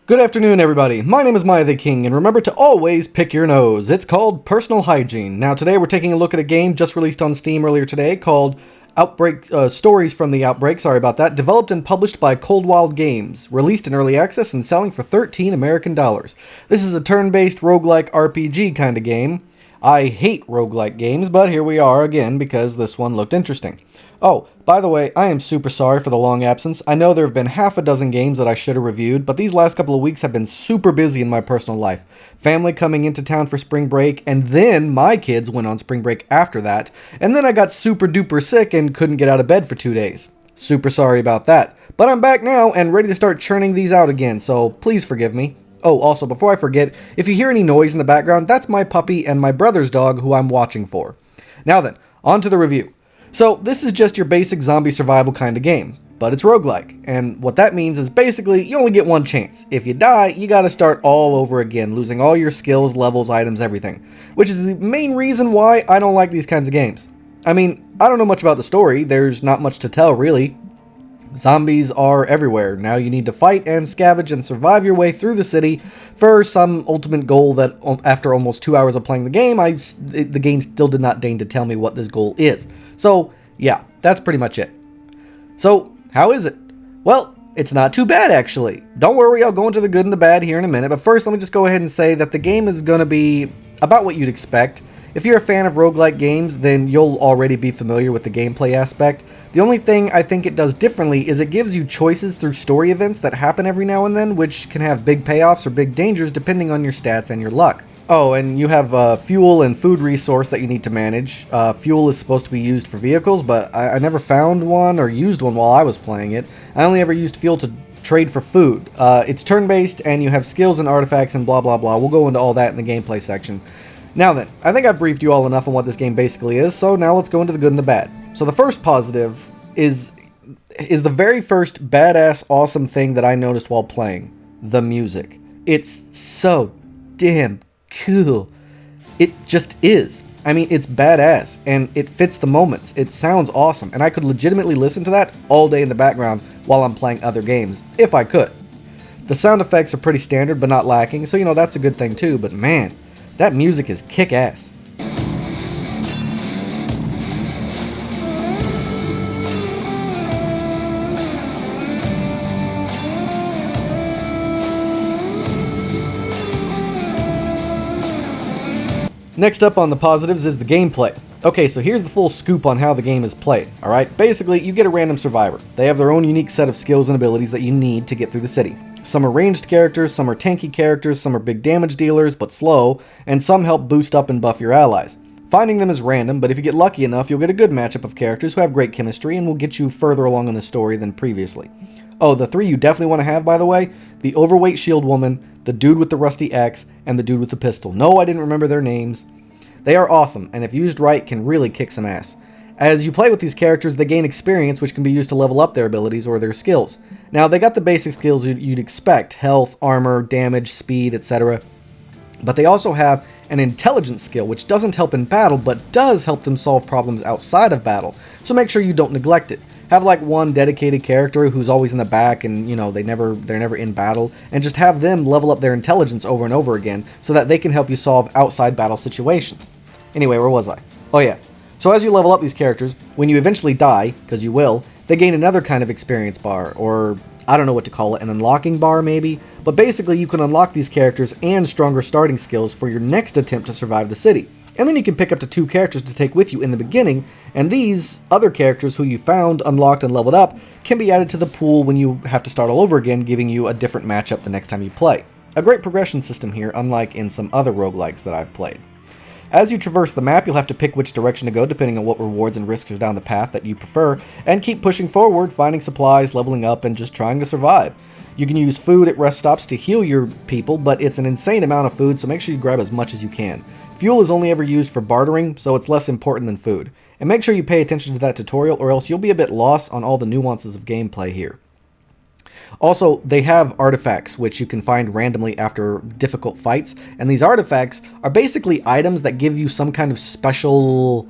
Good afternoon, everybody. My name is miahtheking, and remember to always pick your nose. It's called Personal Hygiene. Now, today we're taking a look at a game just released on Steam earlier today called Outbreak, Stories from the Outbreak, sorry about that, developed and published by Cold Wild Games, released in early access and selling for $13 American. This is a turn-based roguelike RPG kind of game. I hate roguelike games, but here we are again because this one looked interesting. Oh, by the way, I am super sorry for the long absence. I know there have been half a dozen games that I should have reviewed, but these last couple of weeks have been super busy in my personal life. Family coming into town for spring break, and then my kids went on spring break after that, and then I got super duper sick and couldn't get out of bed for 2 days. Super sorry about that. But I'm back now and ready to start churning these out again, so please forgive me. Oh, also, before I forget, if you hear any noise in the background, that's my puppy and my brother's dog who I'm watching for. Now then, on to the review. So, this is just your basic zombie survival kind of game, but it's roguelike, and what that means is basically you only get one chance. If you die, you gotta start all over again, losing all your skills, levels, items, everything, which is the main reason why I don't like these kinds of games. I mean, I don't know much about the story, there's not much to tell really. Zombies are everywhere. Now you need to fight and scavenge and survive your way through the city for some ultimate goal that after almost 2 hours of playing the game, the game still did not deign to tell me what this goal is. So, yeah, that's pretty much it. So, how is it? Well, it's not too bad actually. Don't worry, I'll go into the good and the bad here in a minute, but first let me just go ahead and say that the game is going to be about what you'd expect. If you're a fan of roguelike games, then you'll already be familiar with the gameplay aspect. The only thing I think it does differently is it gives you choices through story events that happen every now and then, which can have big payoffs or big dangers depending on your stats and your luck. Oh, and you have a fuel and food resource that you need to manage. Fuel is supposed to be used for vehicles, but I never found one or used one while I was playing it. I only ever used fuel to trade for food. It's turn-based, and you have skills and artifacts and blah blah blah. We'll go into all that in the gameplay section. Now then, I think I've briefed you all enough on what this game basically is, so now let's go into the good and the bad. So the first positive is the very first badass awesome thing that I noticed while playing. The music. It's so damn cool. It just is. I mean, it's badass, and it fits the moments. It sounds awesome, and I could legitimately listen to that all day in the background while I'm playing other games, if I could. The sound effects are pretty standard, but not lacking, so you know, that's a good thing too, but man, that music is kick-ass. Next up on the positives is the gameplay. Okay, so here's the full scoop on how the game is played, alright? Basically, you get a random survivor. They have their own unique set of skills and abilities that you need to get through the city. Some are ranged characters, some are tanky characters, some are big damage dealers but slow, and some help boost up and buff your allies. Finding them is random, but if you get lucky enough, you'll get a good matchup of characters who have great chemistry and will get you further along in the story than previously. Oh, the three you definitely want to have, by the way, the overweight shield woman, the dude with the rusty axe, and the dude with the pistol. No, I didn't remember their names. They are awesome, and if used right, can really kick some ass. As you play with these characters, they gain experience, which can be used to level up their abilities or their skills. Now, they got the basic skills you'd expect: health, armor, damage, speed, etc. But they also have an intelligence skill, which doesn't help in battle, but does help them solve problems outside of battle. So make sure you don't neglect it. Have like one dedicated character who's always in the back and, you know, they're never in battle, and just have them level up their intelligence over and over again so that they can help you solve outside battle situations. Anyway, where was I? Oh yeah. So as you level up these characters, when you eventually die, because you will, they gain another kind of experience bar, or I don't know what to call it, an unlocking bar maybe? But basically you can unlock these characters and stronger starting skills for your next attempt to survive the city. And then you can pick up to 2 characters to take with you in the beginning, and these other characters who you found, unlocked, and leveled up can be added to the pool when you have to start all over again, giving you a different matchup the next time you play. A great progression system here, unlike in some other roguelikes that I've played. As you traverse the map, you'll have to pick which direction to go depending on what rewards and risks are down the path that you prefer, and keep pushing forward, finding supplies, leveling up, and just trying to survive. You can use food at rest stops to heal your people, but it's an insane amount of food, so make sure you grab as much as you can. Fuel is only ever used for bartering, so it's less important than food. And make sure you pay attention to that tutorial, or else you'll be a bit lost on all the nuances of gameplay here. Also, they have artifacts, which you can find randomly after difficult fights, and these artifacts are basically items that give you some kind of special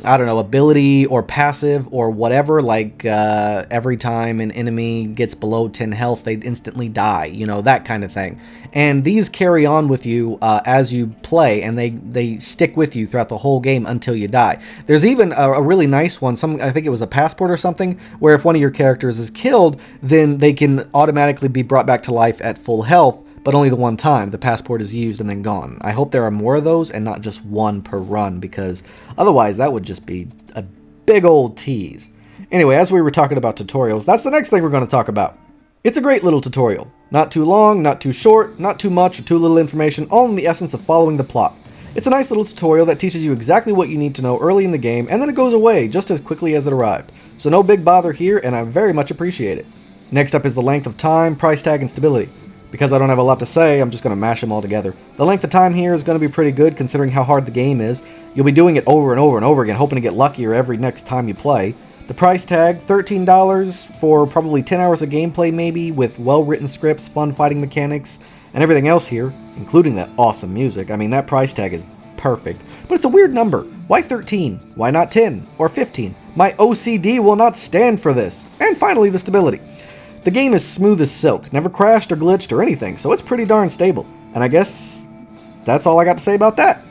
I don't know, ability or passive or whatever, like every time an enemy gets below 10 health, they instantly die, you know, that kind of thing. And these carry on with you as you play, and they stick with you throughout the whole game until you die. There's even a really nice one, I think it was a passport or something, where if one of your characters is killed, then they can automatically be brought back to life at full health, but only the one time. The passport is used and then gone. I hope there are more of those and not just one per run, because otherwise that would just be a big old tease. Anyway, as we were talking about tutorials, that's the next thing we're going to talk about. It's a great little tutorial. Not too long, not too short, not too much or too little information, all in the essence of following the plot. It's a nice little tutorial that teaches you exactly what you need to know early in the game, and then it goes away just as quickly as it arrived. So no big bother here, and I very much appreciate it. Next up is the length of time, price tag, and stability. Because I don't have a lot to say, I'm just going to mash them all together. The length of time here is going to be pretty good considering how hard the game is. You'll be doing it over and over and over again, hoping to get luckier every next time you play. The price tag, $13 for probably 10 hours of gameplay maybe, with well-written scripts, fun fighting mechanics, and everything else here, including that awesome music. I mean, that price tag is perfect. But it's a weird number. Why 13? Why not 10 or 15? My OCD will not stand for this. And finally, the stability. The game is smooth as silk, never crashed or glitched or anything, so it's pretty darn stable. And I guess that's all I got to say about that.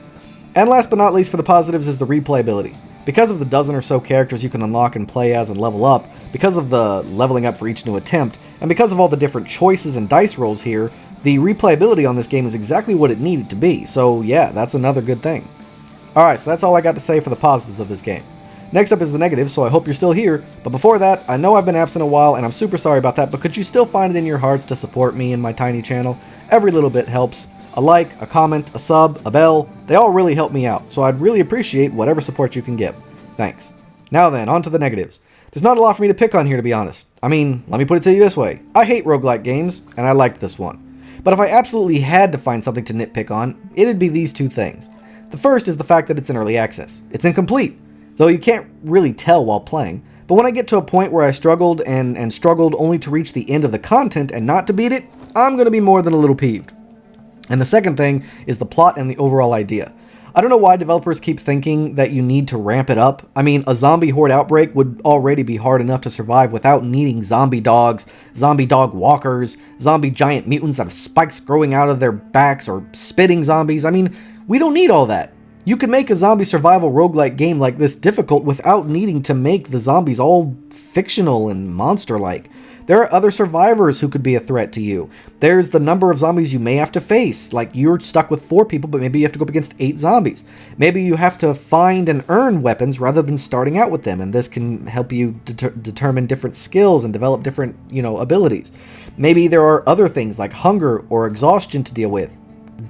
And last but not least for the positives is the replayability. Because of the dozen or so characters you can unlock and play as and level up, because of the leveling up for each new attempt, and because of all the different choices and dice rolls here, the replayability on this game is exactly what it needed to be. So yeah, that's another good thing. Alright, so that's all I got to say for the positives of this game. Next up is the negative, so I hope you're still here. But before that, I know I've been absent a while, and I'm super sorry about that, but could you still find it in your hearts to support me and my tiny channel? Every little bit helps. A like, a comment, a sub, a bell, they all really help me out, so I'd really appreciate whatever support you can give. Thanks. Now then, on to the negatives. There's not a lot for me to pick on here, to be honest. I mean, let me put it to you this way. I hate roguelike games, and I liked this one. But if I absolutely had to find something to nitpick on, it'd be these two things. The first is the fact that it's in early access. It's incomplete, though you can't really tell while playing. But when I get to a point where I struggled and struggled only to reach the end of the content and not to beat it, I'm going to be more than a little peeved. And the second thing is the plot and the overall idea. I don't know why developers keep thinking that you need to ramp it up. I mean, a zombie horde outbreak would already be hard enough to survive without needing zombie dogs, zombie dog walkers, zombie giant mutants that have spikes growing out of their backs, or spitting zombies. I mean, we don't need all that. You can make a zombie survival roguelike game like this difficult without needing to make the zombies all fictional and monster-like. There are other survivors who could be a threat to you. There's the number of zombies you may have to face. Like, you're stuck with 4 people, but maybe you have to go up against 8 zombies. Maybe you have to find and earn weapons rather than starting out with them, and this can help you determine different skills and develop different, abilities. Maybe there are other things like hunger or exhaustion to deal with.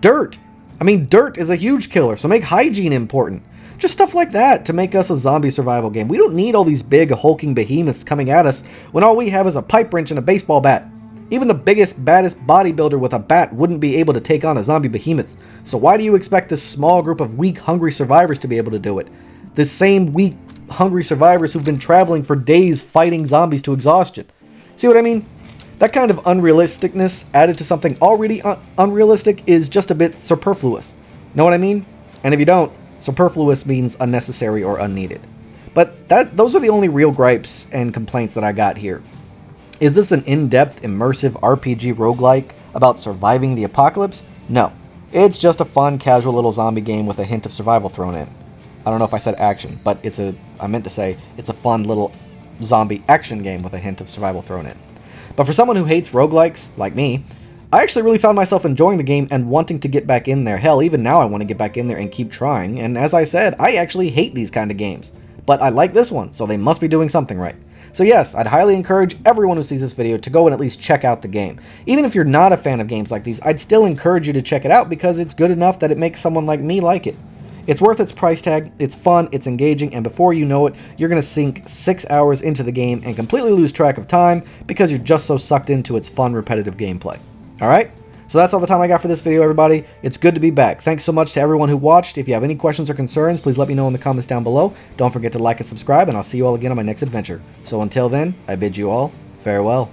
Dirt! I mean, dirt is a huge killer, so make hygiene important. Just stuff like that to make us a zombie survival game. We don't need all these big hulking behemoths coming at us when all we have is a pipe wrench and a baseball bat. Even the biggest, baddest bodybuilder with a bat wouldn't be able to take on a zombie behemoth. So why do you expect this small group of weak, hungry survivors to be able to do it? This same weak, hungry survivors who've been traveling for days fighting zombies to exhaustion. See what I mean? That kind of unrealisticness added to something already unrealistic is just a bit superfluous. Know what I mean? And if you don't, superfluous means unnecessary or unneeded. But those are the only real gripes and complaints that I got here. Is this an in-depth, immersive RPG roguelike about surviving the apocalypse? No. It's just a fun, casual little zombie game with a hint of survival thrown in. I don't know if I said action, but I meant to say it's a fun little zombie action game with a hint of survival thrown in. But for someone who hates roguelikes, like me, I actually really found myself enjoying the game and wanting to get back in there. Hell, even now I want to get back in there and keep trying, and as I said, I actually hate these kind of games. But I like this one, so they must be doing something right. So yes, I'd highly encourage everyone who sees this video to go and at least check out the game. Even if you're not a fan of games like these, I'd still encourage you to check it out because it's good enough that it makes someone like me like it. It's worth its price tag, it's fun, it's engaging, and before you know it, you're going to sink 6 hours into the game and completely lose track of time because you're just so sucked into its fun, repetitive gameplay. Alright? So that's all the time I got for this video, everybody. It's good to be back. Thanks so much to everyone who watched. If you have any questions or concerns, please let me know in the comments down below. Don't forget to like and subscribe, and I'll see you all again on my next adventure. So until then, I bid you all farewell.